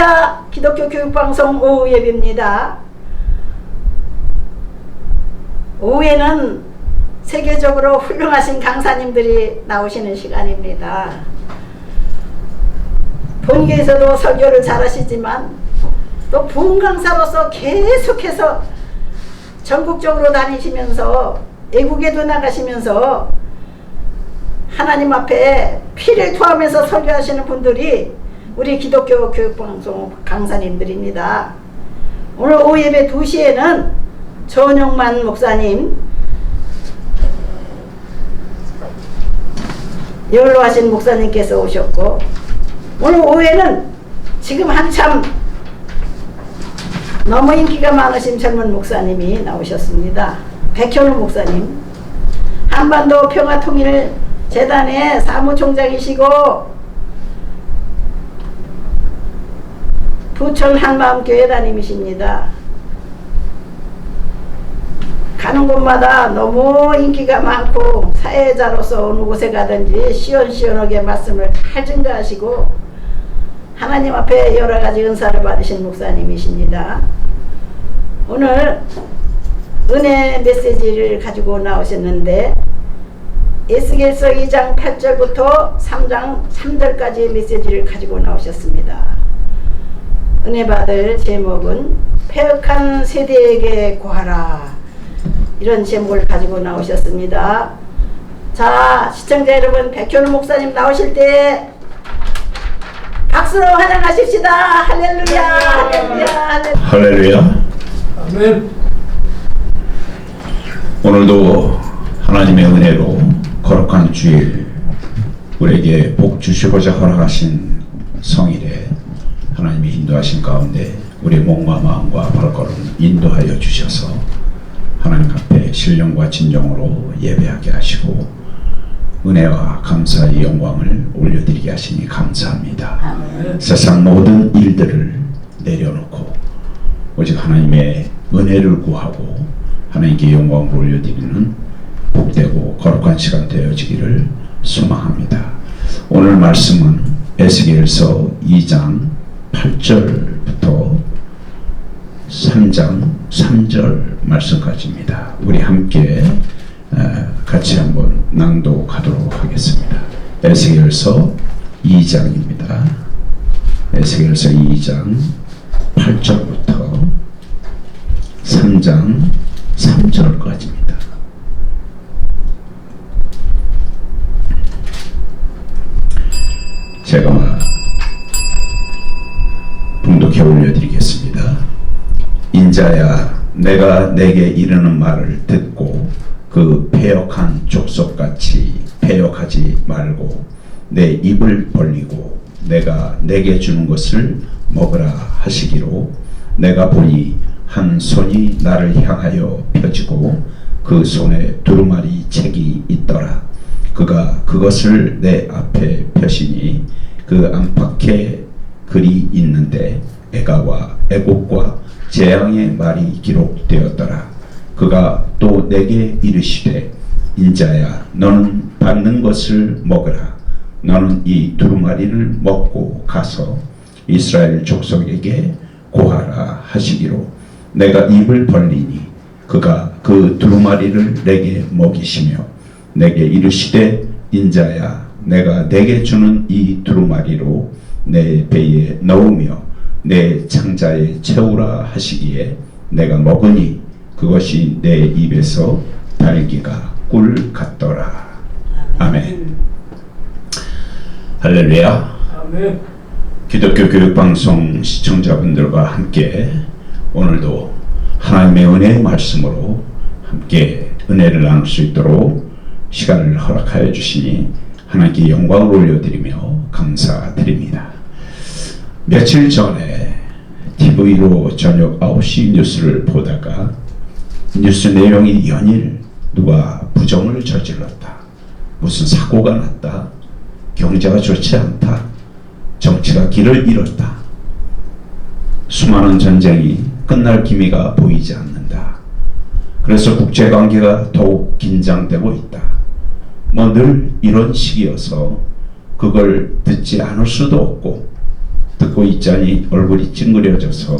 할렐루야. 기독교 교육방송 오후 예배입니다. 오후에는 세계적으로 훌륭하신 강사님들이 나오시는 시간입니다. 본교에서도 설교를 잘하시지만 또 부흥 강사로서 계속해서 전국적으로 다니시면서 외국에도 나가시면서 하나님 앞에 피를 토하면서 설교하시는 분들이 우리 기독교 교육방송 강사님들입니다. 오늘 오후 예배 2시에는 전용만 목사님, 연로하신 목사님께서 오셨고, 오늘 오후에는 지금 한참 너무 인기가 많으신 젊은 목사님이 나오셨습니다. 백현우 목사님, 한반도 평화통일재단의 사무총장이시고 부천 한마음교회 담임이십니다. 가는 곳마다 너무 인기가 많고 사회자로서 어느 곳에 가든지 시원시원하게 말씀을 잘 증가하시고 하나님 앞에 여러가지 은사를 받으신 목사님이십니다. 오늘 은혜 메시지를 가지고 나오셨는데 에스겔서 2장 8절부터 3장 3절까지의 메시지를 가지고 나오셨습니다. 은혜 받을 제목은 패역한 세대에게 고하라, 이런 제목을 가지고 나오셨습니다. 자, 시청자 여러분, 백현우 목사님 나오실 때 박수로 환영하십시다. 할렐루야, 할렐루야, 할렐루야. 할렐루야. 아멘. 오늘도 하나님의 은혜로 거룩한 주일 우리에게 복 주시고자 허락하신 성일에 하나님이 인도하신 가운데 우리의 몸과 마음과 발걸음 인도하여 주셔서 하나님 앞에 신령과 진정으로 예배하게 하시고 은혜와 감사의 영광을 올려드리게 하시니 감사합니다. 아멘. 세상 모든 일들을 내려놓고 오직 하나님의 은혜를 구하고 하나님께 영광을 올려드리는 복되고 거룩한 시간 되어지기를 소망합니다. 오늘 말씀은 에스겔서 2장 8절부터 3장 3절 말씀까지입니다. 우리 함께 같이 한번 낭독하도록 하겠습니다. 에스겔서 2장입니다. 에스겔서 2장 8절부터 3장 3절까지입니다. 제가 봉독해 올려드리겠습니다. 인자야, 내가 내게 이르는 말을 듣고 그 패역한 족속같이 패역하지 말고 내 입을 벌리고 내가 내게 주는 것을 먹으라 하시기로 내가 보니 한 손이 나를 향하여 펴지고 그 손에 두루마리 책이 있더라. 그가 그것을 내 앞에 펴시니 그 안팎에 글이 있는데 애가와 애곡과 재앙의 말이 기록되었더라. 그가 또 내게 이르시되 인자야, 너는 받는 것을 먹으라. 너는 이 두루마리를 먹고 가서 이스라엘 족속에게 고하라 하시기로 내가 입을 벌리니 그가 그 두루마리를 내게 먹이시며 내게 이르시되 인자야, 내가 내게 주는 이 두루마리로 내 배에 넣으며 내 창자에 채우라 하시기에 내가 먹으니 그것이 내 입에서 달기가 꿀 같더라. 아멘. 할렐루야. 아멘. 기독교 교육방송 시청자분들과 함께 오늘도 하나님의 은혜의 말씀으로 함께 은혜를 나눌 수 있도록 시간을 허락하여 주시니 하나님께 영광을 올려드리며 감사드립니다. 며칠 전에 TV로 저녁 9시 뉴스를 보다가 뉴스 내용이 연일 누가 부정을 저질렀다, 무슨 사고가 났다, 경제가 좋지 않다, 정치가 길을 잃었다, 수많은 전쟁이 끝날 기미가 보이지 않는다, 그래서 국제관계가 더욱 긴장되고 있다, 뭐 늘 이런 식이어서 그걸 듣지 않을 수도 없고 듣고 있자니 얼굴이 찡그려져서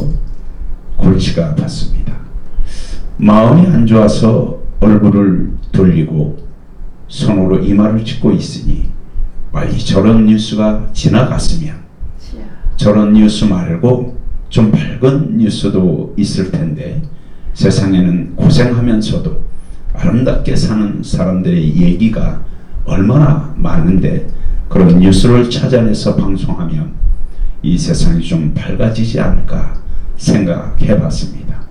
골치가 아팠습니다. 마음이 안 좋아서 얼굴을 돌리고 손으로 이마를 짚고 있으니 빨리 저런 뉴스가 지나갔으면 저런 뉴스 말고 좀 밝은 뉴스도 있을 텐데 세상에는 고생하면서도 아름답게 사는 사람들의 얘기가 얼마나 많은데 그런 뉴스를 찾아내서 방송하면 이 세상이 좀 밝아지지 않을까 생각해 봤습니다.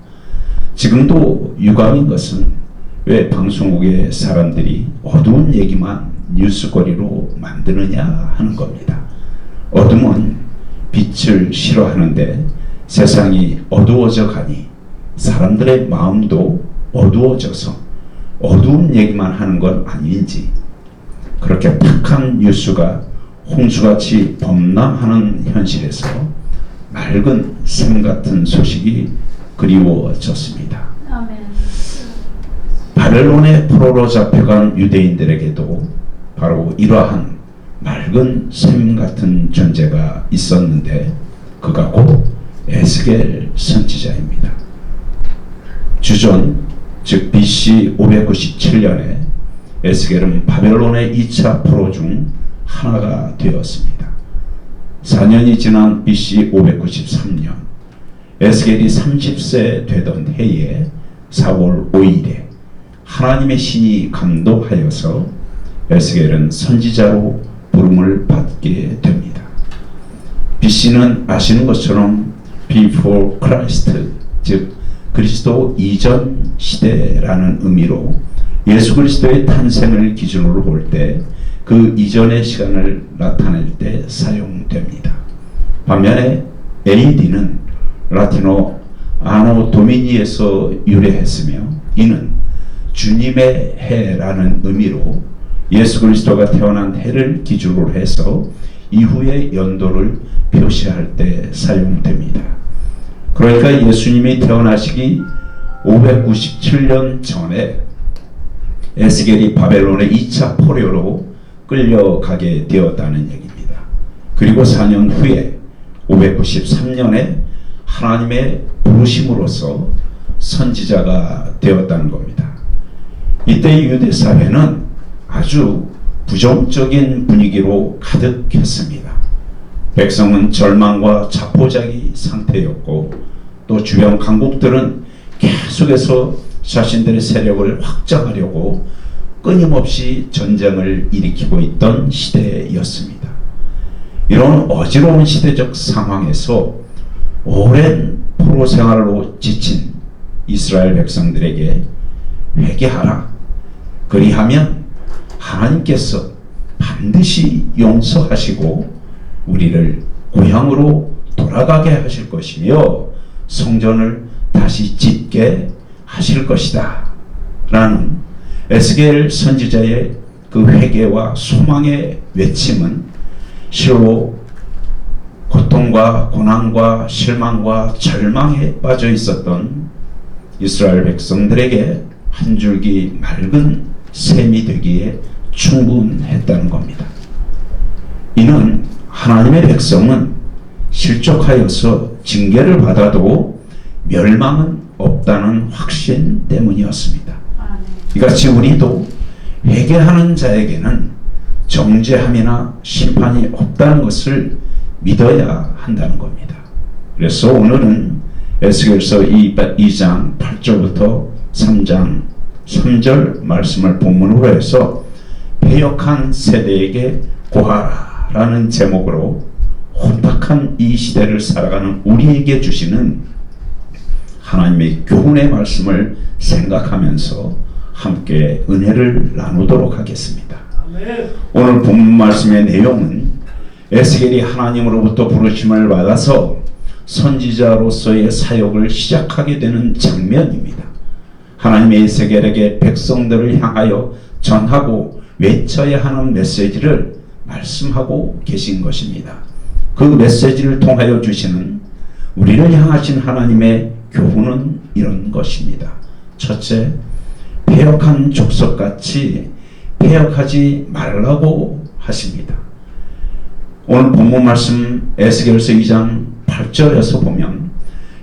지금도 유감인 것은 왜 방송국의 사람들이 어두운 얘기만 뉴스거리로 만드느냐 하는 겁니다. 어둠은 빛을 싫어하는데 세상이 어두워져 가니 사람들의 마음도 어두워져서 어두운 얘기만 하는 건 아닌지 그렇게 탁한 뉴스가 홍수같이 범람하는 현실에서 맑은 샘 같은 소식이 그리워졌습니다. 아멘. 바벨론의 포로로 잡혀간 유대인들에게도 바로 이러한 맑은 샘 같은 존재가 있었는데 그가 곧 에스겔 선지자입니다. 주전 즉 BC 597년에 에스겔은 바벨론의 2차 포로 중 하나가 되었습니다. 4년이 지난 BC 593년 에스겔이 30세 되던 해에 4월 5일에 하나님의 신이 감동하여서 에스겔은 선지자로 부름을 받게 됩니다. BC는 아시는 것처럼 Before Christ, 즉 그리스도 이전 시대라는 의미로 예수 그리스도의 탄생을 기준으로 볼 때 그 이전의 시간을 나타낼 때 사용됩니다. 반면에 AD는 라틴어 아노 도미니에서 유래했으며 이는 주님의 해라는 의미로 예수 그리스도가 태어난 해를 기준으로 해서 이후의 연도를 표시할 때 사용됩니다. 그러니까 예수님이 태어나시기 597년 전에 에스겔이 바벨론의 2차 포로로 끌려가게 되었다는 얘기입니다. 그리고 4년 후에 593년에 하나님의 부르심으로서 선지자가 되었다는 겁니다. 이때의 유대 사회는 아주 부정적인 분위기로 가득했습니다. 백성은 절망과 자포자기 상태였고 또 주변 강국들은 계속해서 자신들의 세력을 확장하려고 끊임없이 전쟁을 일으키고 있던 시대였습니다. 이런 어지러운 시대적 상황에서 오랜 포로 생활로 지친 이스라엘 백성들에게 회개하라. 그리하면 하나님께서 반드시 용서하시고 우리를 고향으로 돌아가게 하실 것이며 성전을 다시 짓게 하실 것이다 라는 에스겔 선지자의 그 회개와 소망의 외침은 실로 고통과 고난과 실망과 절망에 빠져 있었던 이스라엘 백성들에게 한 줄기 맑은 샘이 되기에 충분했다는 겁니다. 이는 하나님의 백성은 실족하여서 징계를 받아도 멸망은 없다는 확신 때문이었습니다. 이같이 우리도 회개하는 자에게는 정죄함이나 심판이 없다는 것을 믿어야 한다는 겁니다. 그래서 오늘은 에스겔서 2장 8절부터 3장 3절 말씀을 본문으로 해서 패역한 세대에게 고하라 라는 제목으로 혼탁한 이 시대를 살아가는 우리에게 주시는 하나님의 교훈의 말씀을 생각하면서 함께 은혜를 나누도록 하겠습니다. 오늘 본문 말씀의 내용은 에스겔이 하나님으로부터 부르심을 받아서 선지자로서의 사역을 시작하게 되는 장면입니다. 하나님의 에스겔에게 백성들을 향하여 전하고 외쳐야 하는 메시지를 말씀하고 계신 것입니다. 그 메시지를 통하여 주시는 우리를 향하신 하나님의 교훈은 이런 것입니다. 첫째, 패역한 족속같이 패역하지 말라고 하십니다. 오늘 본문 말씀 에스겔서 2장 8절에서 보면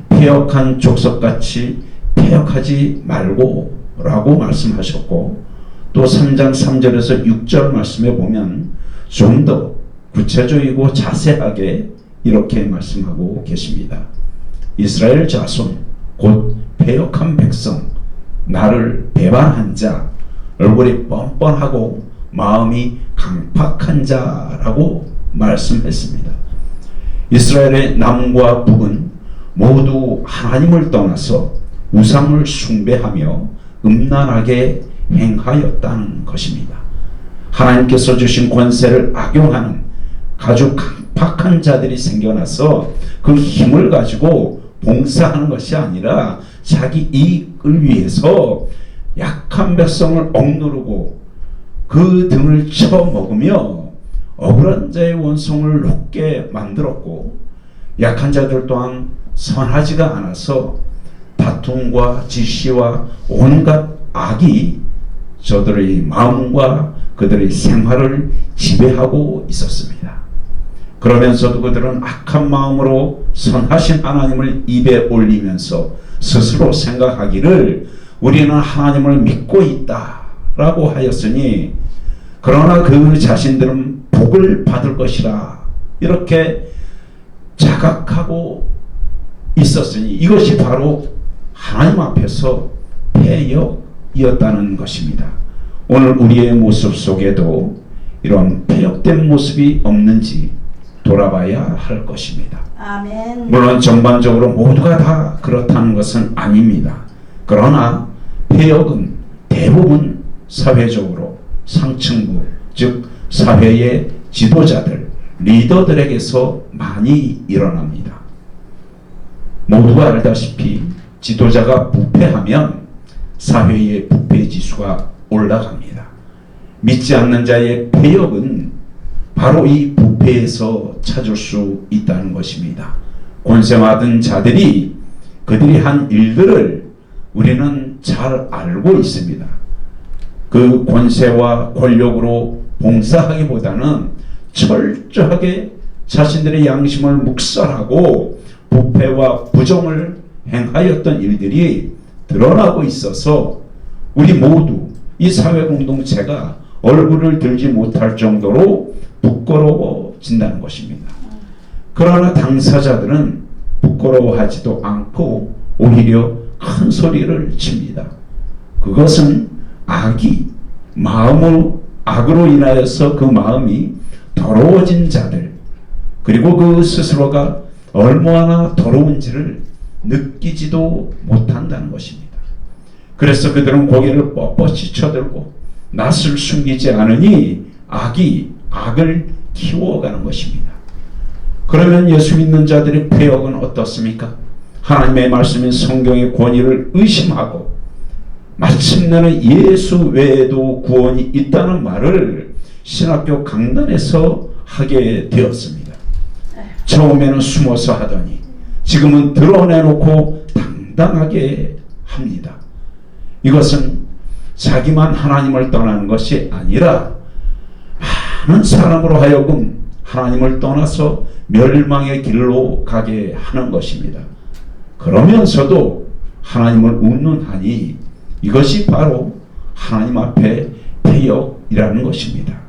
패역한 족속같이 패역하지 말고 라고 말씀하셨고, 또 3장 3절에서 6절 말씀에 보면 좀 더 구체적이고 자세하게 이렇게 말씀하고 계십니다. 이스라엘 자손 곧 패역한 백성, 나를 배반한 자, 얼굴이 뻔뻔하고 마음이 강팍한 자라고 말씀했습니다. 이스라엘의 남과 북은 모두 하나님을 떠나서 우상을 숭배하며 음란하게 행하였다는 것입니다. 하나님께서 주신 권세를 악용하는 아주 강팍한 자들이 생겨나서 그 힘을 가지고 봉사하는 것이 아니라 자기 이익을 위해서 약한 백성을 억누르고 그 등을 쳐먹으며 억울한 자의 원성을 높게 만들었고, 약한 자들 또한 선하지가 않아서 다툼과 질시와 온갖 악이 저들의 마음과 그들의 생활을 지배하고 있었습니다. 그러면서도 그들은 악한 마음으로 선하신 하나님을 입에 올리면서 스스로 생각하기를 우리는 하나님을 믿고 있다라고 하였으니, 그러나 그 자신들은 복을 받을 것이라 이렇게 자각하고 있었으니 이것이 바로 하나님 앞에서 패역이었다는 것입니다. 오늘 우리의 모습 속에도 이런 패역된 모습이 없는지 돌아봐야 할 것입니다. 아멘. 물론 전반적으로 모두가 다 그렇다는 것은 아닙니다. 그러나 패역은 대부분 사회적으로 상층부, 즉 사회의 지도자들, 리더들에게서 많이 일어납니다. 모두가 알다시피 지도자가 부패하면 사회의 부패 지수가 올라갑니다. 믿지 않는 자의 패역은 바로 이 부패에서 찾을 수 있다는 것입니다. 권세 받은 자들이 그들이 한 일들을 우리는 잘 알고 있습니다. 그 권세와 권력으로 봉사하기보다는 철저하게 자신들의 양심을 묵살하고 부패와 부정을 행하였던 일들이 드러나고 있어서 우리 모두 이 사회 공동체가 얼굴을 들지 못할 정도로 부끄러워진다는 것입니다. 그러나 당사자들은 부끄러워하지도 않고 오히려 큰 소리를 칩니다. 그것은 악으로 인하여서 그 마음이 더러워진 자들, 그리고 그 스스로가 얼마나 더러운지를 느끼지도 못한다는 것입니다. 그래서 그들은 고개를 뻣뻣이 쳐들고 낯을 숨기지 않으니 악이 악을 키워가는 것입니다. 그러면 예수 믿는 자들의 패역은 어떻습니까? 하나님의 말씀인 성경의 권위를 의심하고 마침내는 예수 외에도 구원이 있다는 말을 신학교 강단에서 하게 되었습니다. 처음에는 숨어서 하더니 지금은 드러내놓고 당당하게 합니다. 이것은 자기만 하나님을 떠나는 것이 아니라 많은 사람으로 하여금 하나님을 떠나서 멸망의 길로 가게 하는 것입니다. 그러면서도 하나님을 운운하니 이것이 바로 하나님 앞에 패역이라는 것입니다.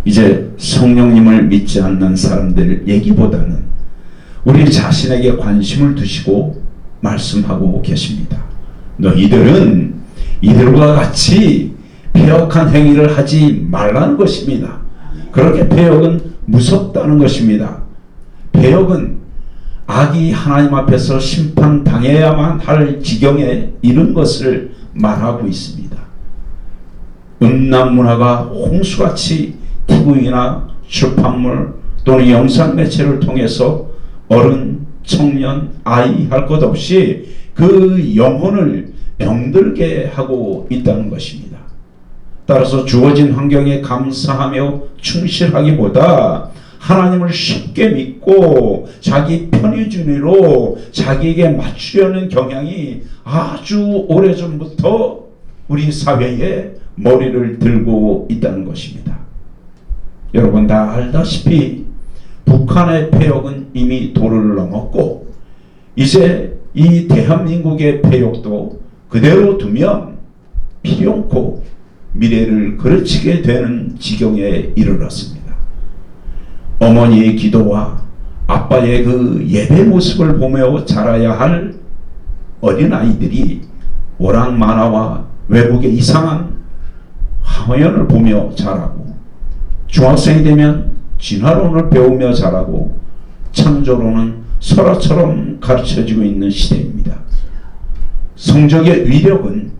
이제 성령님을 믿지 않는 사람들 얘기보다는 우리 자신에게 관심을 두시고 말씀하고 계십니다. 너희들은 이들과 같이 패역한 행위를 하지 말라는 것입니다. 그렇게 패역은 무섭다는 것입니다. 패역은 악이 하나님 앞에서 심판당해야만 할 지경에 이른 것을 말하고 있습니다. 음란 문화가 홍수같이 TV나 출판물 또는 영상 매체를 통해서 어른, 청년, 아이 할 것 없이 그 영혼을 병들게 하고 있다는 것입니다. 따라서 주어진 환경에 감사하며 충실하기보다 하나님을 쉽게 믿고 자기 편의주의로 자기에게 맞추려는 경향이 아주 오래전부터 우리 사회에 머리를 들고 있다는 것입니다. 여러분 다 알다시피 북한의 폐역은 이미 도를 넘었고 이제 이 대한민국의 폐역도 그대로 두면 필요없고 미래를 그르치게 되는 지경에 이르렀습니다. 어머니의 기도와 아빠의 그 예배 모습을 보며 자라야 할 어린아이들이 오락 만화와 외국의 이상한 화면을 보며 자라고 중학생이 되면 진화론을 배우며 자라고 창조론은 설화처럼 가르쳐지고 있는 시대입니다. 성적의 위력은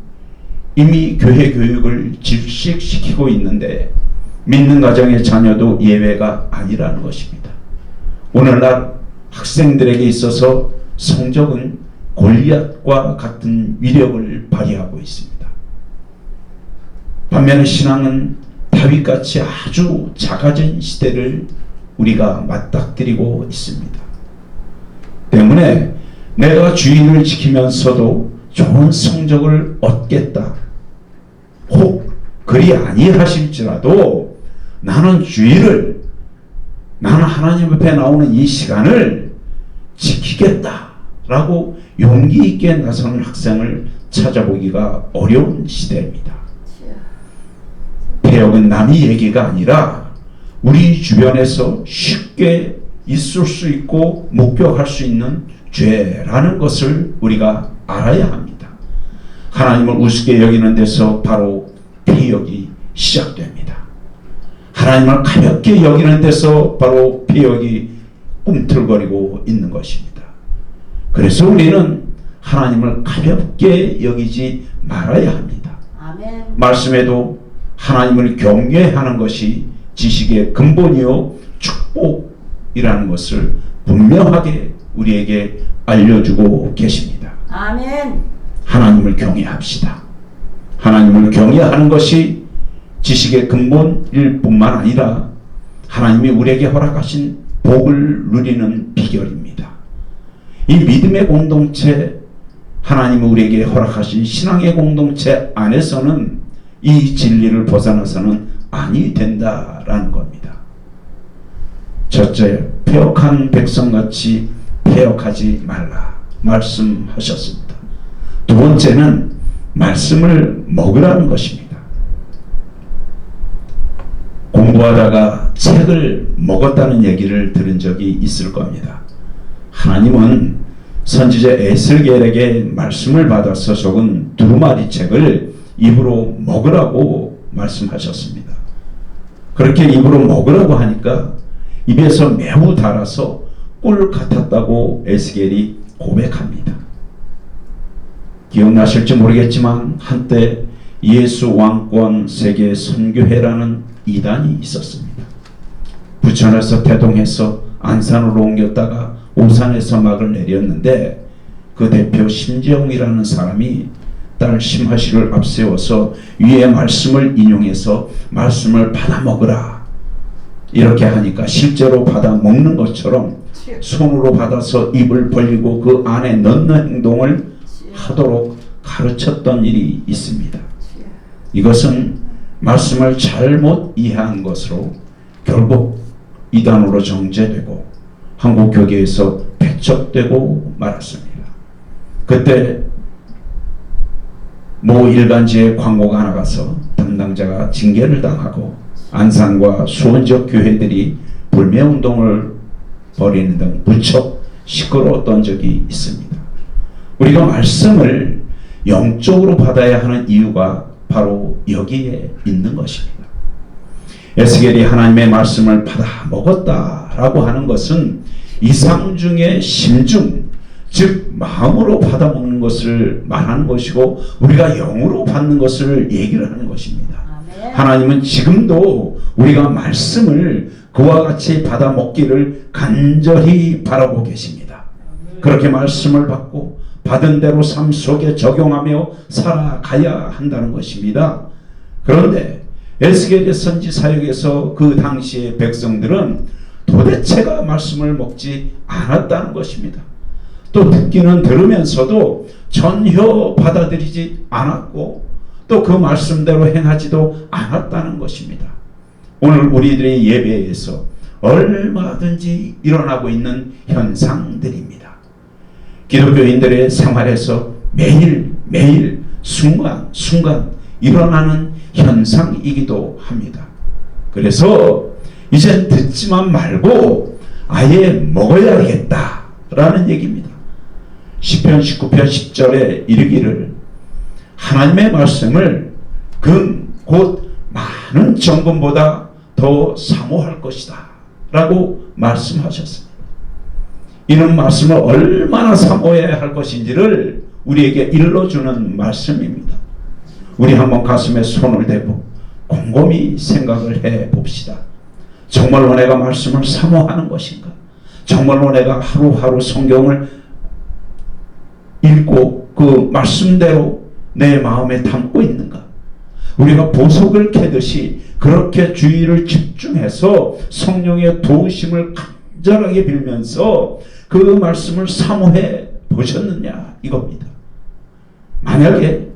이미 교회 교육을 질식시키고 있는데 믿는 가정의 자녀도 예외가 아니라는 것입니다. 오늘날 학생들에게 있어서 성적은 골리앗과 같은 위력을 발휘하고 있습니다. 반면에 신앙은 다윗같이 아주 작아진 시대를 우리가 맞닥뜨리고 있습니다. 때문에 내가 주의를 지키면서도 좋은 성적을 얻겠다. 혹 그리 아니하실지라도 나는 주의를, 나는 하나님 앞에 나오는 이 시간을 지키겠다라고 용기 있게 나서는 학생을 찾아보기가 어려운 시대입니다. 폐역은 남의 얘기가 아니라 우리 주변에서 쉽게 있을 수 있고 목격할 수 있는 죄라는 것을 우리가 알아야 합니다. 하나님을 우습게 여기는 데서 바로 폐역이 시작됩니다. 하나님을 가볍게 여기는 데서 바로 폐역이 꿈틀거리고 있는 것입니다. 그래서 우리는 하나님을 가볍게 여기지 말아야 합니다. 아멘. 말씀에도 하나님을 경외하는 것이 지식의 근본이요 축복이라는 것을 분명하게 우리에게 알려주고 계십니다. 아멘. 하나님을 경외합시다. 하나님을 경외하는 것이 지식의 근본일 뿐만 아니라 하나님이 우리에게 허락하신 복을 누리는 비결입니다. 이 믿음의 공동체, 하나님이 우리에게 허락하신 신앙의 공동체 안에서는 이 진리를 벗어나서는 아니 된다라는 겁니다. 첫째, 폐역한 백성같이 폐역하지 말라 말씀하셨습니다. 두 번째는 말씀을 먹으라는 것입니다. 공부하다가 책을 먹었다는 얘기를 들은 적이 있을 겁니다. 하나님은 선지자 에스겔에게 말씀을 받아서 적은 두루마리 책을 입으로 먹으라고 말씀하셨습니다. 그렇게 입으로 먹으라고 하니까 입에서 매우 달아서 꿀 같았다고 에스겔이 고백합니다. 기억나실지 모르겠지만 한때 예수 왕권 세계 선교회라는 이단이 있었습니다. 부천에서 대동해서 안산으로 옮겼다가 오산에서 막을 내렸는데 그 대표 심재용이라는 사람이 딸 심하시를 앞세워서 위의 말씀을 인용해서 말씀을 받아 먹으라 이렇게 하니까 실제로 받아 먹는 것처럼 손으로 받아서 입을 벌리고 그 안에 넣는 행동을 하도록 가르쳤던 일이 있습니다. 이것은 말씀을 잘못 이해한 것으로 결국 이단으로 정죄되고 한국교계에서 배척되고 말았습니다. 그때 모 일간지에 광고가 나가서 담당자가 징계를 당하고 안산과 수원 지역 교회들이 불매운동을 벌이는 등 무척 시끄러웠던 적이 있습니다. 우리가 말씀을 영적으로 받아야 하는 이유가 바로 여기에 있는 것입니다. 에스겔이 하나님의 말씀을 받아 먹었다라고 하는 것은 이상 중에 심중, 즉 마음으로 받아 먹는 것을 말하는 것이고 우리가 영으로 받는 것을 얘기를 하는 것입니다. 아멘. 하나님은 지금도 우리가 말씀을 그와 같이 받아 먹기를 간절히 바라고 계십니다. 그렇게 말씀을 받고 받은 대로 삶 속에 적용하며 살아가야 한다는 것입니다. 그런데 에스겔의 선지 사역에서 그 당시의 백성들은 도대체가 말씀을 먹지 않았다는 것입니다. 또 듣기는 들으면서도 전혀 받아들이지 않았고 또 그 말씀대로 행하지도 않았다는 것입니다. 오늘 우리들의 예배에서 얼마든지 일어나고 있는 현상들입니다. 기독교인들의 생활에서 매일매일 순간순간 일어나는 현상이기도 합니다. 그래서 이젠 듣지만 말고 아예 먹어야겠다라는 얘기입니다. 시편 19편 10절에 이르기를 하나님의 말씀을 곧 많은 정금보다 더 사모할 것이다 라고 말씀하셨습니다. 이런 말씀을 얼마나 사모해야 할 것인지를 우리에게 일러주는 말씀입니다. 우리 한번 가슴에 손을 대고 곰곰이 생각을 해 봅시다. 정말로 내가 말씀을 사모하는 것인가? 정말로 내가 하루하루 성경을 읽고 그 말씀대로 내 마음에 담고 있는가? 우리가 보석을 캐듯이 그렇게 주의를 집중해서 성령의 도우심을 간절하게 빌면서 그 말씀을 사모해 보셨느냐 이겁니다. 만약에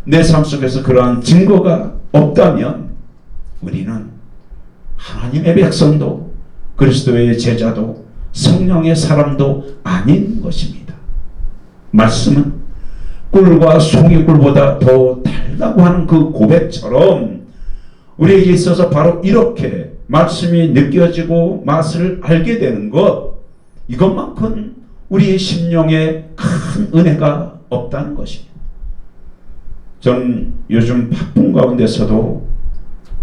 내 삶 속에서 그러한 증거가 없다면 우리는 하나님의 백성도 그리스도의 제자도 성령의 사람도 아닌 것입니다. 말씀은 꿀과 송이꿀보다 더 달다고 하는 그 고백처럼 우리에게 있어서 바로 이렇게 말씀이 느껴지고 맛을 알게 되는 것, 이것만큼 우리의 심령에 큰 은혜가 없다는 것입니다. 저는 요즘 바쁜 가운데서도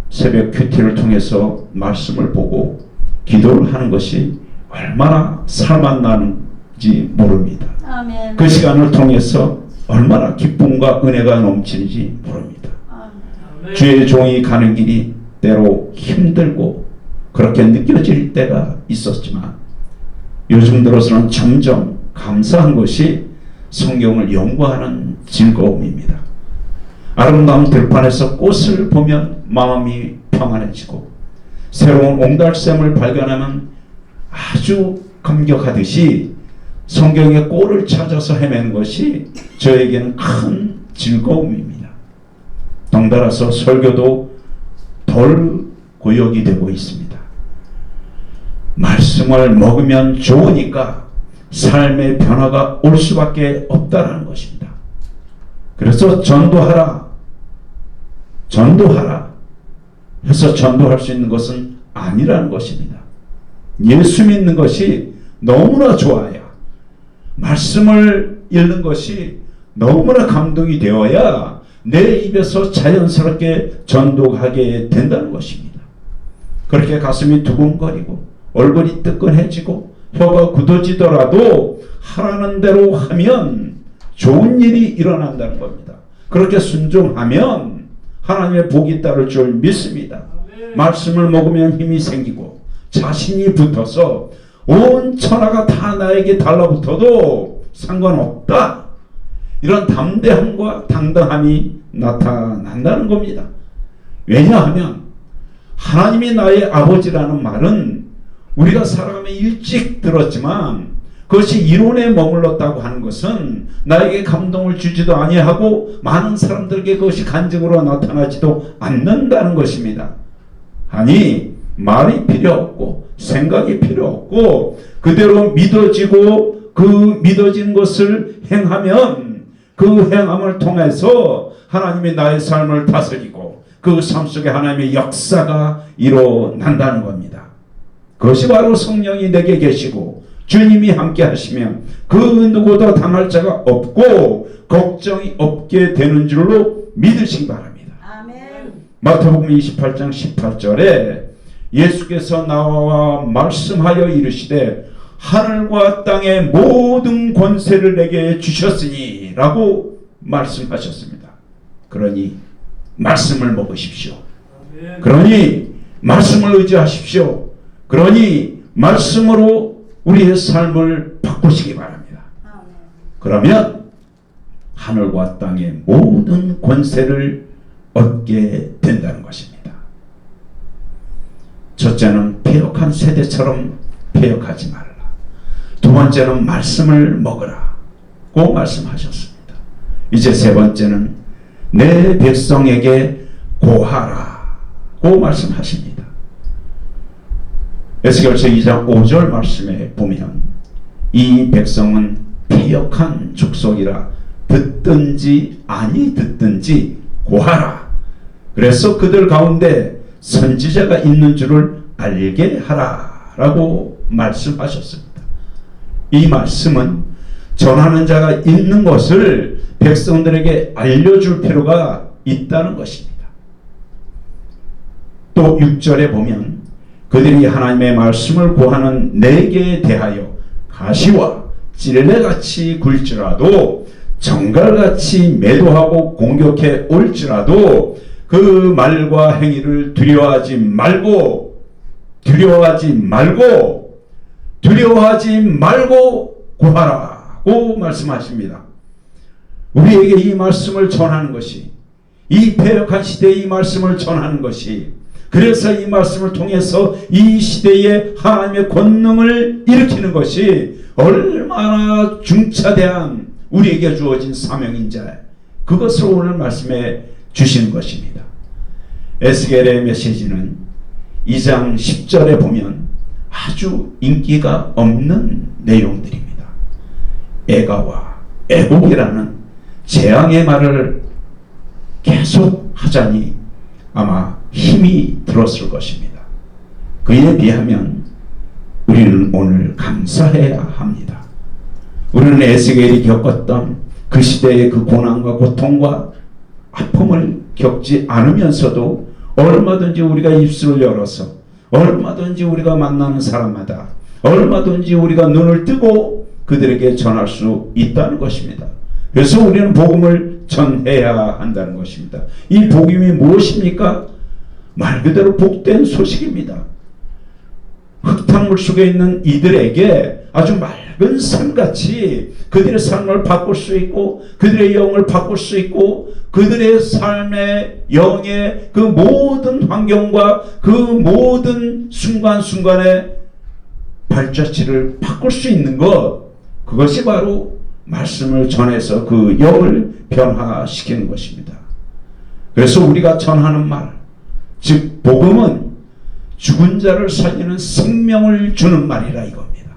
새벽 큐티를 통해서 말씀을 보고 기도를 하는 것이 얼마나 살맛나는지 모릅니다. 아멘. 그 시간을 통해서 얼마나 기쁨과 은혜가 넘치는지 모릅니다. 아멘. 주의 종이 가는 길이 때로 힘들고 그렇게 느껴질 때가 있었지만 요즘 들어서는 점점 감사한 것이 성경을 연구하는 즐거움입니다. 아름다운 들판에서 꽃을 보면 마음이 평안해지고 새로운 옹달샘을 발견하면 아주 감격하듯이 성경의 꼴을 찾아서 헤매는 것이 저에게는 큰 즐거움입니다. 덩달아서 설교도 덜 고역이 되고 있습니다. 말씀을 먹으면 좋으니까 삶의 변화가 올 수밖에 없다는 것입니다. 그래서 전도하라 해서 전도할 수 있는 것은 아니라는 것입니다. 예수 믿는 것이 너무나 좋아야, 말씀을 읽는 것이 너무나 감동이 되어야 내 입에서 자연스럽게 전도하게 된다는 것입니다. 그렇게 가슴이 두근거리고 얼굴이 뜨끈해지고 혀가 굳어지더라도 하라는 대로 하면 좋은 일이 일어난다는 겁니다. 그렇게 순종하면 하나님의 복이 따를 줄 믿습니다. 말씀을 먹으면 힘이 생기고 자신이 붙어서 온 천하가 다 나에게 달라붙어도 상관없다. 이런 담대함과 당당함이 나타난다는 겁니다. 왜냐하면 하나님이 나의 아버지라는 말은 우리가 살아가며 일찍 들었지만 그것이 이론에 머물렀다고 하는 것은 나에게 감동을 주지도 아니하고 많은 사람들에게 그것이 간증으로 나타나지도 않는다는 것입니다. 아니, 말이 필요 없고 생각이 필요 없고 그대로 믿어지고 그 믿어진 것을 행하면 그 행함을 통해서 하나님이 나의 삶을 다스리고 그 삶 속에 하나님의 역사가 일어난다는 겁니다. 그것이 바로 성령이 내게 계시고 주님이 함께 하시면 그 누구도 당할 자가 없고 걱정이 없게 되는 줄로 믿으시기 바랍니다. 아멘. 마태복음 28장 18절에 예수께서 나와 말씀하여 이르시되 하늘과 땅의 모든 권세를 내게 주셨으니 라고 말씀하셨습니다. 그러니 말씀을 먹으십시오. 그러니 말씀을 의지하십시오. 그러니 말씀으로 우리의 삶을 바꾸시기 바랍니다. 그러면 하늘과 땅의 모든 권세를 얻게 된다는 것입니다. 첫째는 패역한 세대처럼 패역하지 말라. 두 번째는 말씀을 먹으라고 말씀하셨습니다. 이제 세 번째는 내 백성에게 고하라고 말씀하십니다. 에스겔서 2장 5절 말씀에 보면 이 백성은 패역한 족속이라 듣든지 아니 듣든지 고하라. 그래서 그들 가운데 선지자가 있는 줄을 알게 하라 라고 말씀하셨습니다. 이 말씀은 전하는 자가 있는 것을 백성들에게 알려줄 필요가 있다는 것입니다. 또 6절에 보면 그들이 하나님의 말씀을 고하는 내게 대하여 가시와 찔레같이 굴지라도 정갈같이 매도하고 공격해 올지라도 그 말과 행위를 두려워하지 말고 구하라고 말씀하십니다. 우리에게 이 말씀을 전하는 것이, 이 패역한 시대에 이 말씀을 전하는 것이, 그래서 이 말씀을 통해서 이 시대에 하나님의 권능을 일으키는 것이 얼마나 중차대한 우리에게 주어진 사명인지 그것을 오늘 말씀해 주시는 것입니다. 에스겔의 메시지는 2장 10절에 보면 아주 인기가 없는 내용들입니다. 애가와 애곡이라는 재앙의 말을 계속 하자니 아마 힘이 들었을 것입니다. 그에 비하면 우리는 오늘 감사해야 합니다. 우리는 에스겔이 겪었던 그 시대의 그 고난과 고통과 아픔을 겪지 않으면서도 얼마든지 우리가 입술을 열어서 얼마든지 우리가 만나는 사람마다 얼마든지 우리가 눈을 뜨고 그들에게 전할 수 있다는 것입니다. 그래서 우리는 복음을 전해야 한다는 것입니다. 이 복음이 무엇입니까? 말 그대로 복된 소식입니다. 흙탕물 속에 있는 이들에게 아주 맑은 삶같이 그들의 삶을 바꿀 수 있고 그들의 영을 바꿀 수 있고 그들의 삶의 영의 그 모든 환경과 그 모든 순간순간의 발자취를 바꿀 수 있는 것, 그것이 바로 말씀을 전해서 그 영을 변화시키는 것입니다. 그래서 우리가 전하는 말, 즉 복음은 죽은 자를 살리는 생명을 주는 말이라 이겁니다.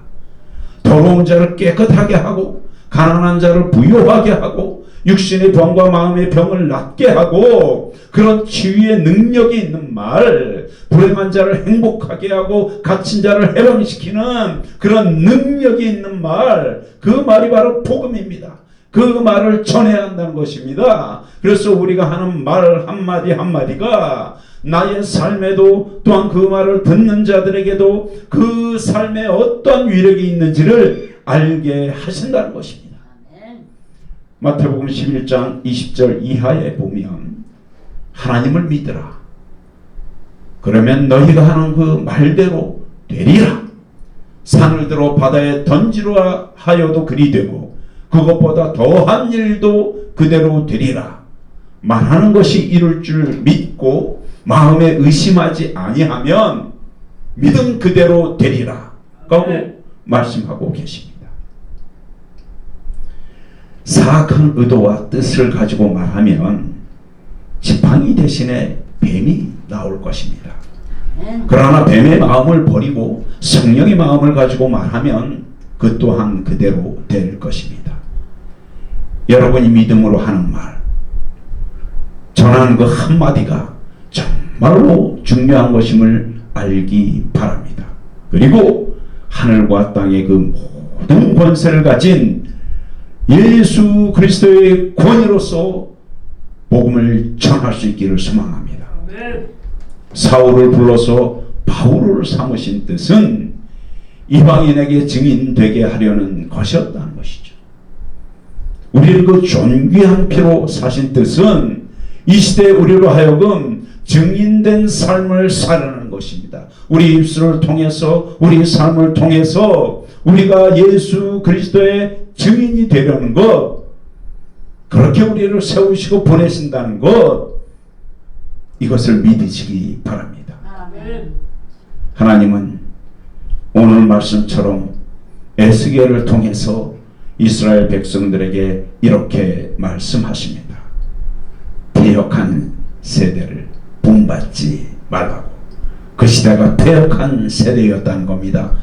더러운 자를 깨끗하게 하고 가난한 자를 부유하게 하고 육신의 병과 마음의 병을 낫게 하고 그런 치유의 능력이 있는 말, 불행한 자를 행복하게 하고 갇힌 자를 해방시키는 그런 능력이 있는 말, 그 말이 바로 복음입니다. 그 말을 전해야 한다는 것입니다. 그래서 우리가 하는 말 한마디 한마디가 나의 삶에도 또한 그 말을 듣는 자들에게도 그 삶에 어떤 위력이 있는지를 알게 하신다는 것입니다. 마태복음 11장 20절 이하에 보면 하나님을 믿으라. 그러면 너희가 하는 그 말대로 되리라. 산을 들어 바다에 던지라 하여도 그리 되고 그것보다 더한 일도 그대로 되리라. 말하는 것이 이룰 줄 믿고 마음에 의심하지 아니하면 믿음 그대로 되리라 라고 말씀하고 계십니다. 사악한 의도와 뜻을 가지고 말하면 지팡이 대신에 뱀이 나올 것입니다. 그러나 뱀의 마음을 버리고 성령의 마음을 가지고 말하면 그 또한 그대로 될 것입니다. 여러분이 믿음으로 하는 말, 전하는 그 한마디가 정말로 중요한 것임을 알기 바랍니다. 그리고 하늘과 땅의 그 모든 권세를 가진 예수 그리스도의 권위로서 복음을 전할 수 있기를 소망합니다. 사울을 불러서 바울을 삼으신 뜻은 이방인에게 증인되게 하려는 것이었다는 것이죠. 우리를 그 존귀한 피로 사신 뜻은 이 시대에 우리로 하여금 증인된 삶을 살아가는 것입니다. 우리 입술을 통해서 우리 삶을 통해서 우리가 예수 그리스도의 증인이 되려는 것, 그렇게 우리를 세우시고 보내신다는 것, 이것을 믿으시기 바랍니다. 아멘. 하나님은 오늘 말씀처럼 에스겔을 통해서 이스라엘 백성들에게 이렇게 말씀하십니다. 패역한 세대를 본받지 말라고. 그 시대가 패역한 세대였다는 겁니다.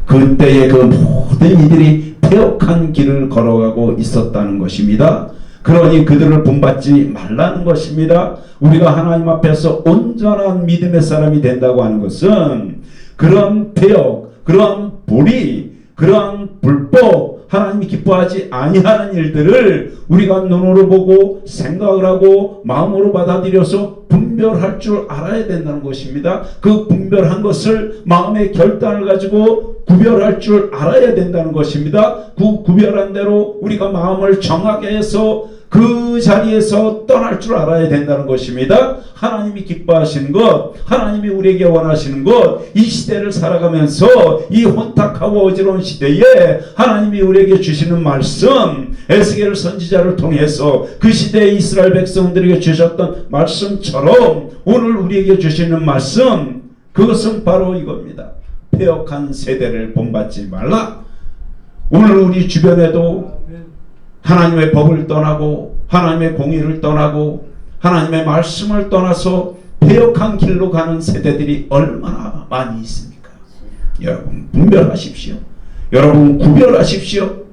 그때의 그 모든 이들이 패역한 길을 걸어가고 있었다는 것입니다. 그러니 그들을 본받지 말라는 것입니다. 우리가 하나님 앞에서 온전한 믿음의 사람이 된다고 하는 것은 그런 패역, 그러한 불의, 그러한 불법, 하나님이 기뻐하지 아니하는 일들을 우리가 눈으로 보고 생각을 하고 마음으로 받아들여서 분별할 줄 알아야 된다는 것입니다. 그 분별한 것을 마음의 결단을 가지고 구별할 줄 알아야 된다는 것입니다. 그 구별한 대로 우리가 마음을 정하게 해서 그 자리에서 떠날 줄 알아야 된다는 것입니다. 하나님이 기뻐하시는 것, 하나님이 우리에게 원하시는 것, 이 시대를 살아가면서 이 혼탁하고 어지러운 시대에 하나님이 우리에게 주시는 말씀, 에스겔 선지자를 통해서 그 시대의 이스라엘 백성들에게 주셨던 말씀처럼 오늘 우리에게 주시는 말씀, 그것은 바로 이겁니다. 패역한 세대를 본받지 말라. 오늘 우리 주변에도 하나님의 법을 떠나고 하나님의 공의를 떠나고 하나님의 말씀을 떠나서 패역한 길로 가는 세대들이 얼마나 많이 있습니까? 여러분 분별하십시오. 여러분 구별하십시오.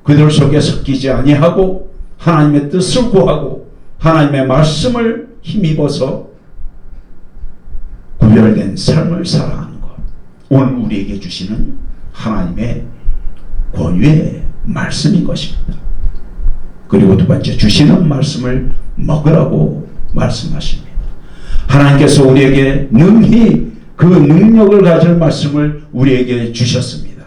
그들 속에 섞이지 아니하고 하나님의 뜻을 구하고 하나님의 말씀을 힘입어서 구별된 삶을 살아가는 것, 오늘 우리에게 주시는 하나님의 권유의 말씀인 것입니다. 그리고 두 번째, 주시는 말씀을 먹으라고 말씀하십니다. 하나님께서 우리에게 능히 그 능력을 가질 말씀을 우리에게 주셨습니다.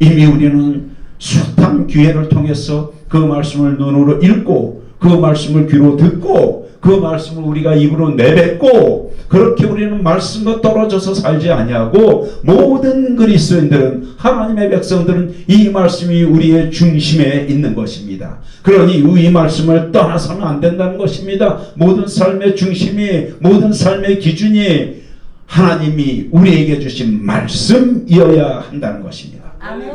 이미 우리는 숱한 기회를 통해서 그 말씀을 눈으로 읽고 그 말씀을 귀로 듣고 그 말씀을 우리가 입으로 내뱉고, 그렇게 우리는 말씀과 떨어져서 살지 아니하고 모든 그리스도인들은, 하나님의 백성들은 이 말씀이 우리의 중심에 있는 것입니다. 그러니 이 말씀을 떠나서는 안 된다는 것입니다. 모든 삶의 중심이, 모든 삶의 기준이 하나님이 우리에게 주신 말씀이어야 한다는 것입니다. 아멘.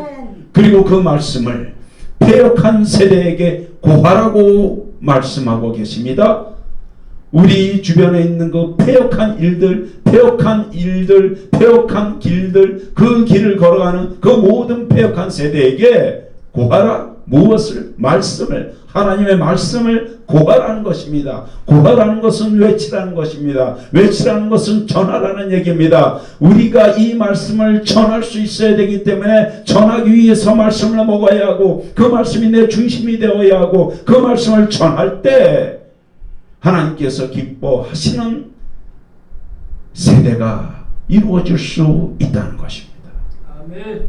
그리고 그 말씀을 패역한 세대에게 고하라고 말씀하고 계십니다. 우리 주변에 있는 그 패역한 일들, 패역한 길들, 그 길을 걸어가는 그 모든 패역한 세대에게 고하라. 무엇을? 말씀을, 하나님의 말씀을 고하라는 것입니다. 고하라는 것은 외치라는 것입니다. 외치라는 것은 전하라는 얘기입니다. 우리가 이 말씀을 전할 수 있어야 되기 때문에 전하기 위해서 말씀을 먹어야 하고, 그 말씀이 내 중심이 되어야 하고, 그 말씀을 전할 때 하나님께서 기뻐하시는 세대가 이루어질 수 있다는 것입니다. 아멘.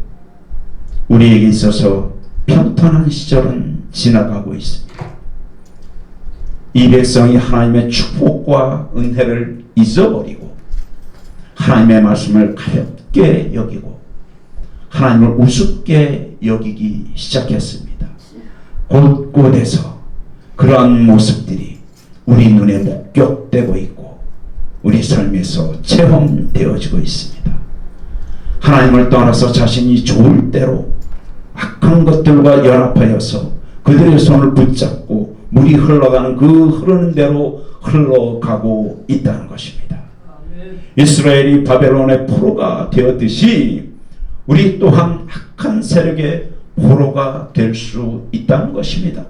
우리에게 있어서 평탄한 시절은 지나가고 있습니다. 이 백성이 하나님의 축복과 은혜를 잊어버리고 하나님의 말씀을 가볍게 여기고 하나님을 우습게 여기기 시작했습니다. 곳곳에서 그러한 모습들이 우리 눈에 목격되고 있고 우리 삶에서 체험되어지고 있습니다. 하나님을 떠나서 자신이 좋을 대로 악한 것들과 연합하여서 그들의 손을 붙잡고 물이 흘러가는 그 흐르는 대로 흘러가고 있다는 것입니다. 아멘. 이스라엘이 바벨론의 포로가 되었듯이 우리 또한 악한 세력의 포로가 될 수 있다는 것입니다.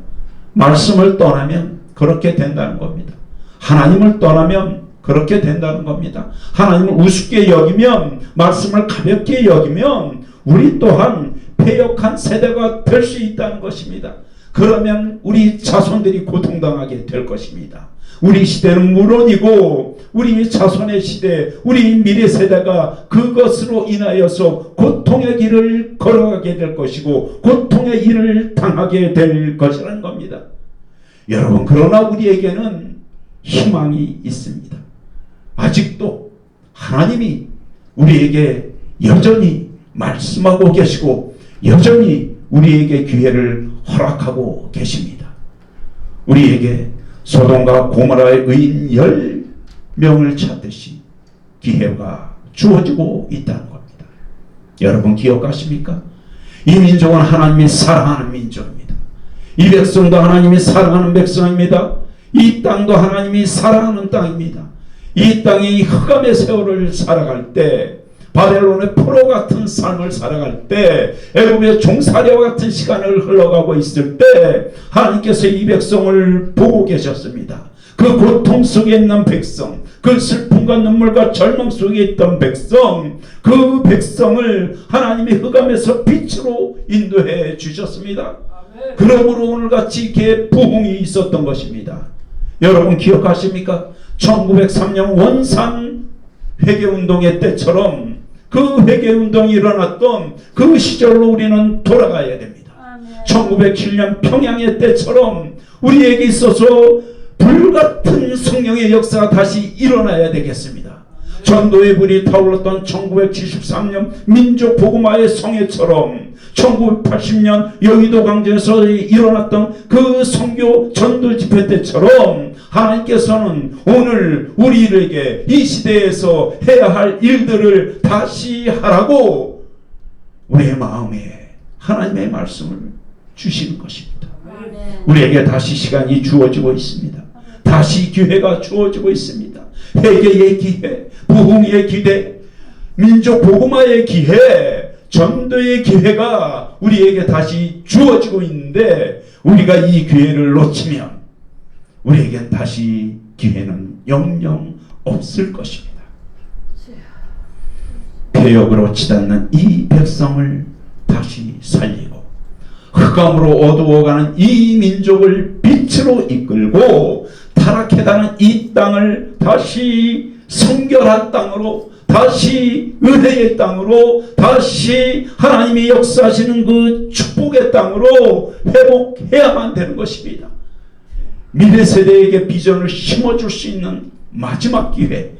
말씀을 떠나면 그렇게 된다는 겁니다. 하나님을 떠나면 그렇게 된다는 겁니다. 하나님을 우습게 여기면, 말씀을 가볍게 여기면 우리 또한 패역한 세대가 될 수 있다는 것입니다. 그러면 우리 자손들이 고통당하게 될 것입니다. 우리 시대는 물론이고 우리 자손의 시대, 우리 미래 세대가 그것으로 인하여서 고통의 길을 걸어가게 될 것이고 고통의 일을 당하게 될 것이라는 겁니다. 여러분, 그러나 우리에게는 희망이 있습니다. 아직도 하나님이 우리에게 여전히 말씀하고 계시고 여전히 우리에게 기회를 허락하고 계십니다. 우리에게 소돔과 고모라의 의인 10명을 찾듯이 기회가 주어지고 있다는 겁니다. 여러분 기억하십니까? 이 민족은 하나님이 사랑하는 민족입니다. 이 백성도 하나님이 사랑하는 백성입니다. 이 땅도 하나님이 사랑하는 땅입니다. 이 땅이 흑암의 세월을 살아갈 때, 바벨론의 포로 같은 삶을 살아갈 때, 애굽의 종살이와 같은 시간을 흘러가고 있을 때 하나님께서 이 백성을 보고 계셨습니다. 그 고통 속에 있는 백성, 그 슬픔과 눈물과 절망 속에 있던 백성, 그 백성을 하나님이 흑암에서 빛으로 인도해 주셨습니다. 그러므로 오늘같이 이렇게 부흥이 있었던 것입니다. 여러분 기억하십니까? 1903년 원산 회개운동의 때처럼 그 회개운동이 일어났던 그 시절로 우리는 돌아가야 됩니다. 1907년 평양의 때처럼 우리에게 있어서 불같은 성령의 역사가 다시 일어나야 되겠습니다. 전도의 불이 타올랐던 1973년 민족 복음화의 성회처럼 1980년 여의도 광장에서 일어났던 그 선교 전도 집회 때처럼 하나님께서는 오늘 우리에게 이 시대에서 해야 할 일들을 다시 하라고 우리의 마음에 하나님의 말씀을 주시는 것입니다. 우리에게 다시 시간이 주어지고 있습니다. 다시 기회가 주어지고 있습니다. 회개의 기회, 부흥의 기회, 민족 복음화의 기회, 전도의 기회가 우리에게 다시 주어지고 있는데 우리가 이 기회를 놓치면 우리에겐 다시 기회는 영영 없을 것입니다. 폐역으로 치닫는 이 백성을 다시 살리고 흑암으로 어두워가는 이 민족을 빛으로 이끌고 타락해가는 이 땅을 다시 성결한 땅으로, 다시 은혜의 땅으로, 다시 하나님이 역사하시는 그 축복의 땅으로 회복해야만 되는 것입니다. 미래 세대에게 비전을 심어줄 수 있는 마지막 기회,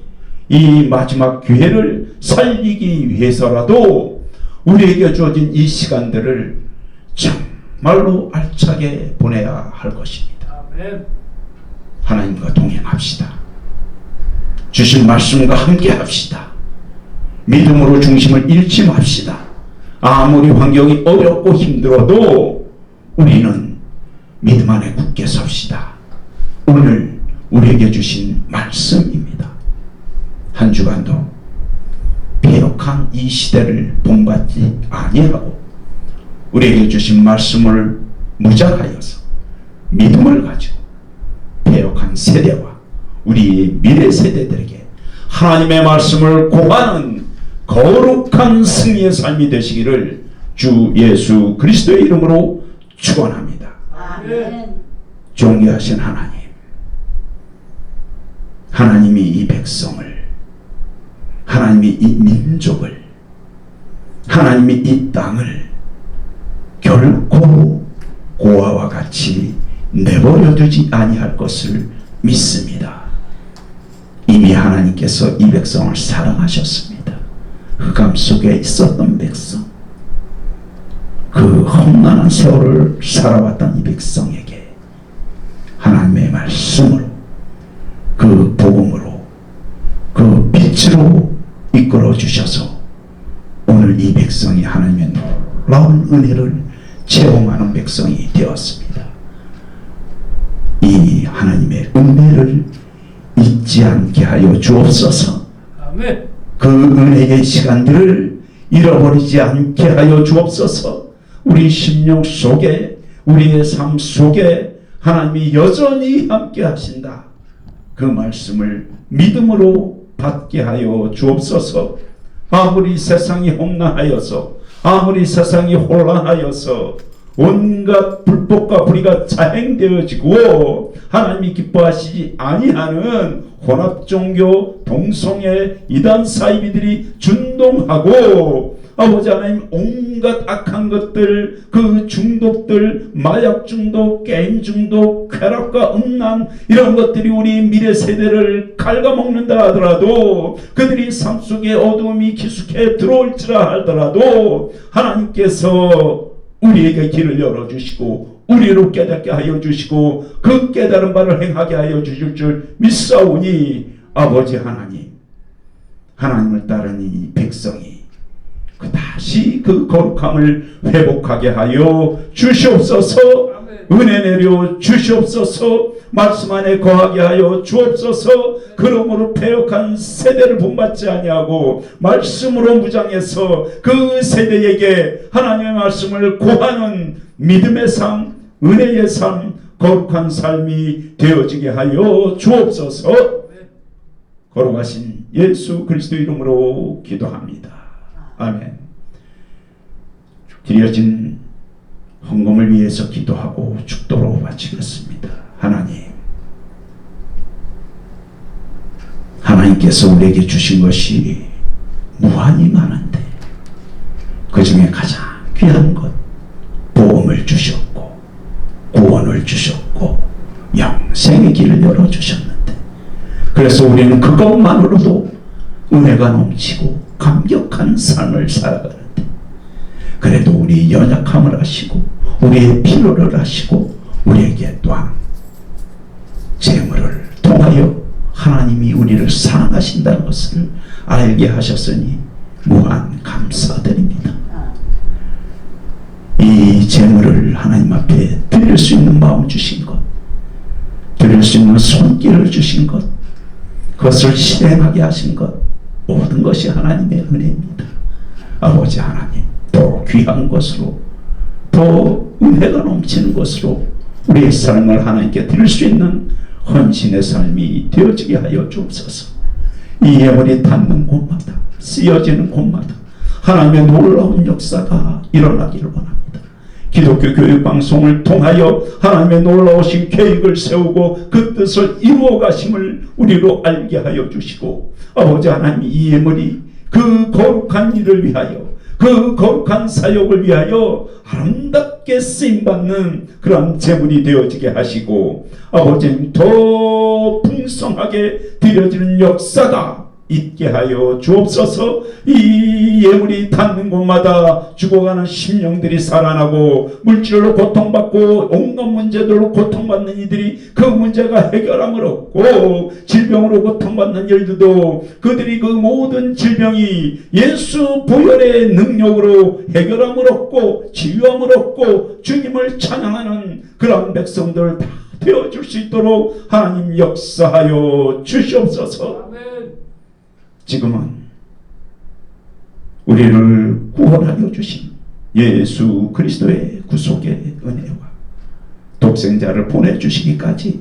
이 마지막 기회를 살리기 위해서라도 우리에게 주어진 이 시간들을 정말로 알차게 보내야 할 것입니다. 하나님과 동행합시다. 주신 말씀과 함께 합시다. 믿음으로 중심을 잃지 맙시다. 아무리 환경이 어렵고 힘들어도 우리는 믿음 안에 굳게 섭시다. 오늘 우리에게 주신 말씀입니다. 한 주간도 폐역한 이 시대를 본받지 아니하고 우리에게 주신 말씀을 무장하여서 믿음을 가지고 폐역한 세대와 우리 미래 세대들에게 하나님의 말씀을 고하는 거룩한 승리의 삶이 되시기를 주 예수 그리스도의 이름으로 축원합니다. 아멘. 존귀하신 하나님, 하나님이 이 백성을, 하나님이 이 민족을, 하나님이 이 땅을 결코 고아와 같이 내버려 두지 아니할 것을 믿습니다. 이미 하나님께서 이 백성을 사랑하셨습니다. 흑암 속에 있었던 백성, 그 험난한 세월을 살아왔던 이 백성에게 하나님의 말씀으로, 그 복음으로, 그 빛으로 이끌어 주셔서 오늘 이 백성이 하나님의 놀라운 은혜를 체험하는 백성이 되었습니다. 이 하나님의 은혜를 잊지 않게 하여 주옵소서. 아멘. 그 은혜의 시간들을 잃어버리지 않게 하여 주옵소서. 우리 심령 속에, 우리의 삶 속에 하나님이 여전히 함께 하신다. 그 말씀을 믿음으로 받게 하여 주옵소서. 아무리 세상이 험난하여서, 아무리 세상이 혼란하여서 온갖 불법과 불의가 자행되어지고 하나님이 기뻐하시지 아니하는 혼합종교, 동성애, 이단 사이비들이 준동하고 아버지 하나님 온갖 악한 것들, 그 중독들, 마약 중독, 게임 중독, 쾌락과 음란, 이런 것들이 우리 미래 세대를 갉아먹는다 하더라도, 그들이 삶 속에 어두움이 기숙해 들어올지라 하더라도 하나님께서 우리에게 길을 열어주시고 우리로 깨닫게 하여 주시고 그 깨달은 바를 행하게 하여 주실 줄 믿사오니 아버지 하나님, 하나님을 따르는 이 백성이 다시 그 거룩함을 회복하게 하여 주시옵소서. 은혜 내려 주시옵소서. 말씀 안에 거하게 하여 주옵소서. 그러므로 패역한 세대를 본받지 아니하고 말씀으로 무장해서 그 세대에게 하나님의 말씀을 고하는 믿음의 삶, 은혜의 삶, 거룩한 삶이 되어지게 하여 주옵소서. 거룩하신 예수 그리스도 이름으로 기도합니다. 아멘. 드려진 헌금을 위해서 기도하고 축도로 바치겠습니다. 하나님께서 우리에게 주신 것이 무한히 많은데 그 중에 가장 귀한 것, 보험을 주셨고 구원을 주셨고 영생의 길을 열어주셨는데, 그래서 우리는 그것만으로도 은혜가 넘치고 감격한 삶을 살아가는데, 그래도 우리 연약함을 아시고 우리의 필요를 아시고 우리에게 또한 재물을 통하여 하나님이 우리를 사랑하신다는 것을 알게 하셨으니 무한 감사드립니다. 이 재물을 하나님 앞에 드릴 수 있는 마음 주신 것, 드릴 수 있는 손길을 주신 것, 그것을 실행하게 하신 것, 모든 것이 하나님의 은혜입니다. 아버지 하나님, 더 귀한 것으로, 더 은혜가 넘치는 것으로 우리의 삶을 하나님께 드릴 수 있는 헌신의 삶이 되어지게 하여 주옵소서. 이 예물이 닿는 곳마다, 쓰여지는 곳마다 하나님의 놀라운 역사가 일어나기를 원합니다. 기독교 교육방송을 통하여 하나님의 놀라우신 계획을 세우고 그 뜻을 이루어 가심을 우리로 알게 하여 주시고, 아버지 하나님, 이 예물이 그 거룩한 일을 위하여, 그 거룩한 사역을 위하여 아름답게 쓰임받는 그런 재물이 되어지게 하시고, 아버지님, 더 풍성하게 드려지는 역사가 있게 하여 주옵소서. 이 예물이 닿는 곳마다 죽어가는 심령들이 살아나고, 물질로 고통받고 온갖 문제들로 고통받는 이들이 그 문제가 해결함을 얻고, 질병으로 고통받는 일들도 그들이 그 모든 질병이 예수 보혈의 능력으로 해결함을 얻고 치유함을 얻고 주님을 찬양하는 그런 백성들 다 되어줄 수 있도록 하나님 역사하여 주시옵소서. 지금은 우리를 구원하여 주신 예수 그리스도의 구속의 은혜와 독생자를 보내주시기까지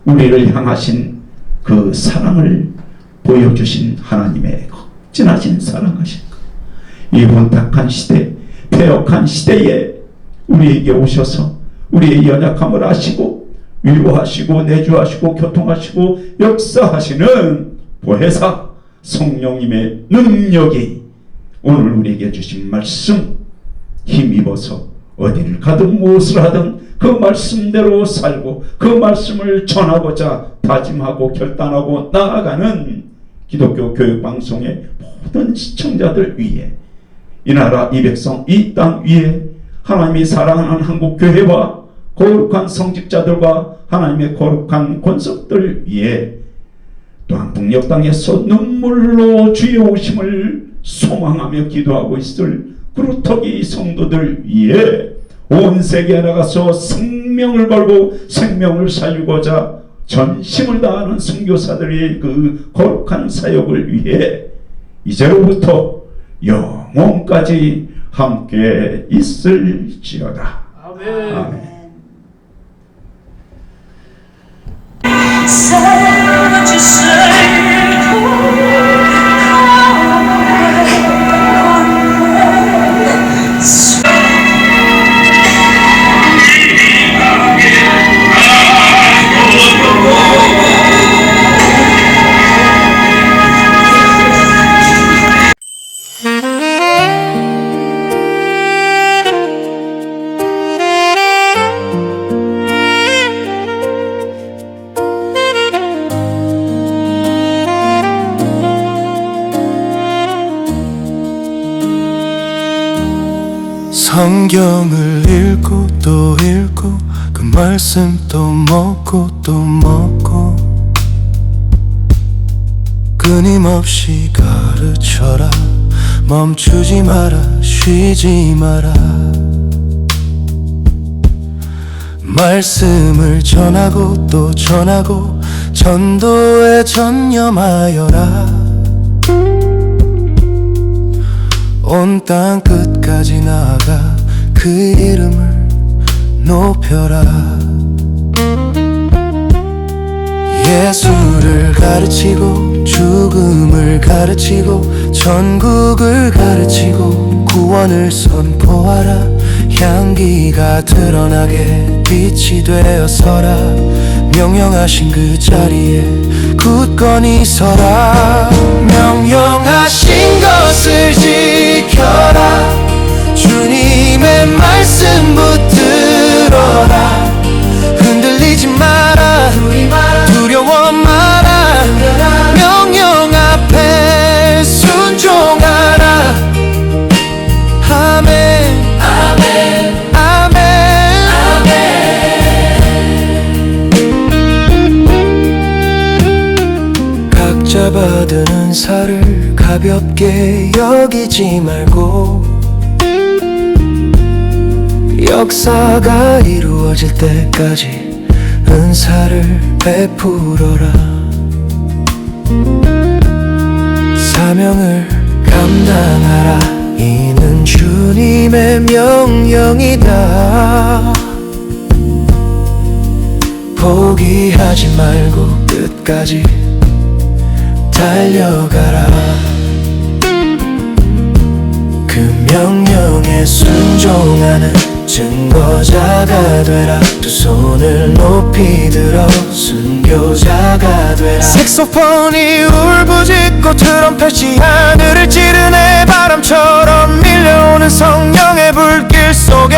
우리를 향하신 그 사랑을 보여주신 하나님의 극진하신 사랑하신 것, 이 혼탁한 시대, 패역한 시대에 우리에게 오셔서 우리의 연약함을 아시고 위로하시고 내주하시고 교통하시고 역사하시는 보혜사 성령님의 능력이 오늘 우리에게 주신 말씀 힘입어서 어디를 가든 무엇을 하든 그 말씀대로 살고 그 말씀을 전하고자 다짐하고 결단하고 나아가는 기독교 교육방송의 모든 시청자들 위에, 이 나라 이 백성 이 땅 위에 하나님이 사랑하는 한국교회와 거룩한 성직자들과 하나님의 거룩한 권속들 위에, 또한 북녘 땅에서 눈물로 주의 오심을 소망하며 기도하고 있을 구루터기 성도들 위에 온 세계에 나가서 생명을 걸고 생명을 살리고자 전심을 다하는 선교사들의 그 거룩한 사역을 위해 이제로부터 영원까지 함께 있을지어다. 아멘. 아멘. 성경을 읽고 또 읽고 그 말씀 또 먹고 또 먹고 끊임없이 가르쳐라. 멈추지 마라, 쉬지 마라. 말씀을 전하고 또 전하고 전도에 전념하여라. 온 땅 끝까지 나아가 그 이름을 높여라. 예수를 가르치고 죽음을 가르치고 천국을 가르치고 구원을 선포하라. 향기가 드러나게 빛이 되어 서라. 명령하신 그 자리에 굳건히 서라. 명령하신 것을 지켜라. 주님의 말씀 붙들어라. 흔들리지 마라. 두려워 마라. 명령 앞에 순종하라. 아멘 아멘 아멘 아멘. 각자 받은 은사를 가볍게 여기지 말고 역사가 이루어질 때까지 은사를 베풀어라. 사명을 감당하라. 이는 주님의 명령이다. 포기하지 말고 끝까지 달려가라. 그 명령에 순종하는 증거자가 되라. 두 손을 높이 들어 순교자가 되라. 색소폰이 울부짖고 트럼펫이 하늘을 찌르네. 바람처럼 밀려오는 성령의 불길 속에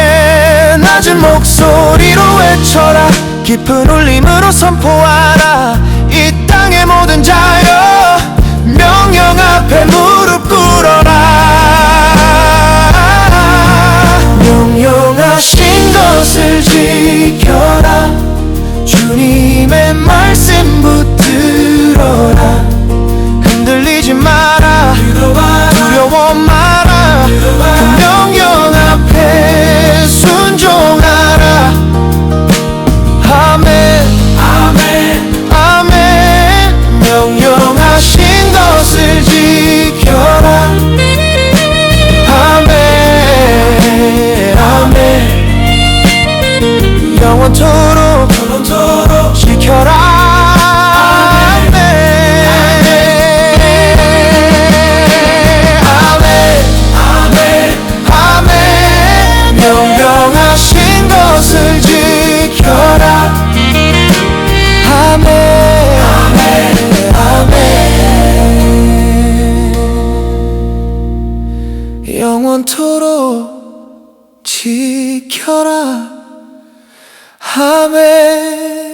낮은 목소리로 외쳐라. 깊은 울림으로 선포하라. 이 땅의 모든 자여 명령 앞에 무릎 꿇어라. 명령하신 것을 지켜라. 주님의 말씀 붙들어라. 흔들리지 마라. 두려워 마라. 그 명령 앞에 순종하라. 아멘 아멘 아멘. 명령하신 것을 지켜라. 아멘 아멘. 영원토록 지켜라. 아멘 아멘 아멘 아멘. 명령하신 것을 지켜라. 아멘 아멘 아멘. 영원토록 지켜라. 아멘.